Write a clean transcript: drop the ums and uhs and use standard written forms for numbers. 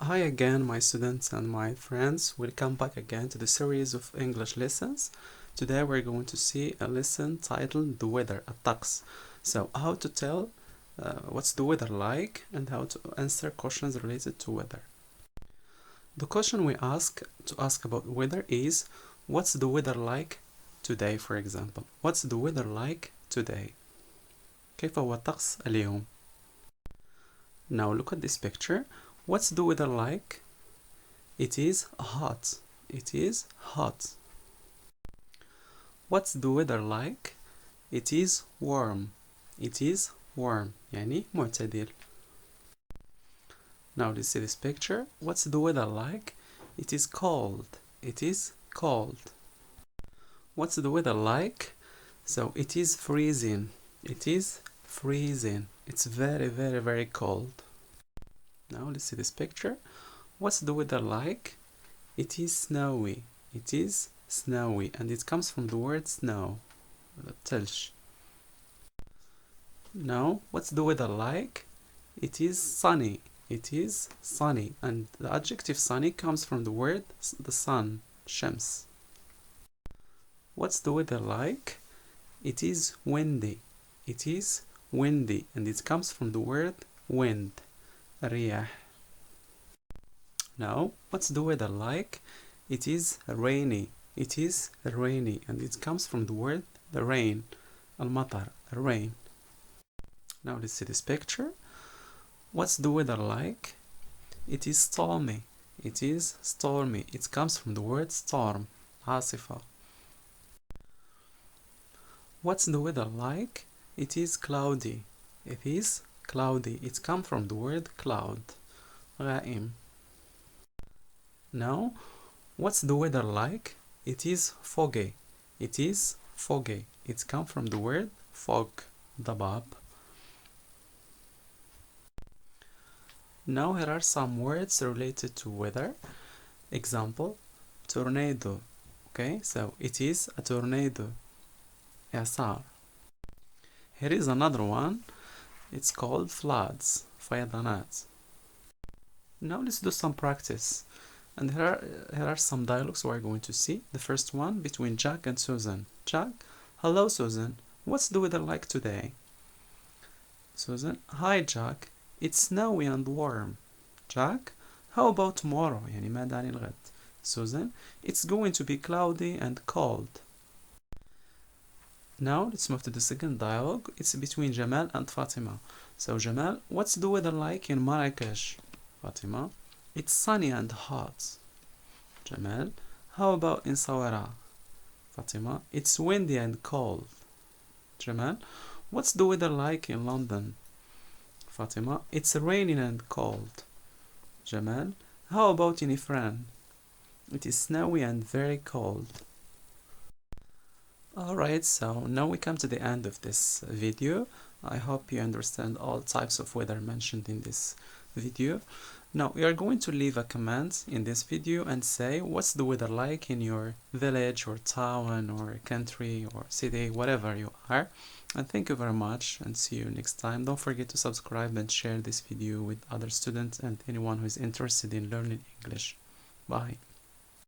Hi again, my students and my friends. Welcome back again to the series of English lessons. Today we're going to see a lesson titled The Weather, الطقس. So how to tell what's the weather like and how to answer questions related to weather. The question we ask about weather is, what's the weather like today, for example? What's the weather like today? كيف هو الطقس اليوم? Now look at this picture. What's the weather like? It is hot. It is hot. What's the weather like? It is warm. It is warm. يعني معتدل. Now let's see this picture. What's the weather like? It is cold. It is cold. What's the weather like? So it is freezing. It is freezing. It's very, very, very cold. Now let's see this picture. What's the weather like? It is snowy. It is snowy, and it comes from the word snow. الثلج. Now, what's the weather like? It is sunny. It is sunny, and the adjective sunny comes from the word the sun, شمس. What's the weather like? It is windy. It is windy, and it comes from the word wind, الرياح. Now, what's the weather like? It is rainy. It is rainy, and it comes from the word the rain, المطر, rain. Now let's see this picture. What's the weather like? It is stormy. It is stormy. It comes from the word storm, عاصفة. What's the weather like? It is cloudy. It is cloudy. It comes from the word cloud, غائم. Now, what's the weather like? It is foggy. It is foggy. It comes from the word fog, ضباب. Now here are some words related to weather. Example, tornado. Okay, so it is a tornado. إعصار. Here is another one. It's called floods, فيضانات. Now let's do some practice. And here are some dialogues we're going to see. The first one between Jack and Susan. Jack, hello Susan. What's the weather like today? Susan, hi Jack. It's snowy and warm. Jack, how about tomorrow? يعني ماذا عن الغد? Susan, it's going to be cloudy and cold. Now let's move to the second dialogue. It's between Jamal and Fatima. So Jamal, what's the weather like in Marrakesh? Fatima, it's sunny and hot. Jamal, how about in Sawara? Fatima, it's windy and cold. Jamal, what's the weather like in London? Fatima, it's raining and cold. Jamal, how about in Ifran? It is snowy and very cold. Alright, so now we come to the end of this video. I hope you understand all types of weather mentioned in this video. Now we are going to leave a comment in this video and say what's the weather like in your village or town or country or city, whatever you are. And thank you very much, and see you next time. Don't forget to subscribe and share this video with other students and anyone who is interested in learning English. Bye.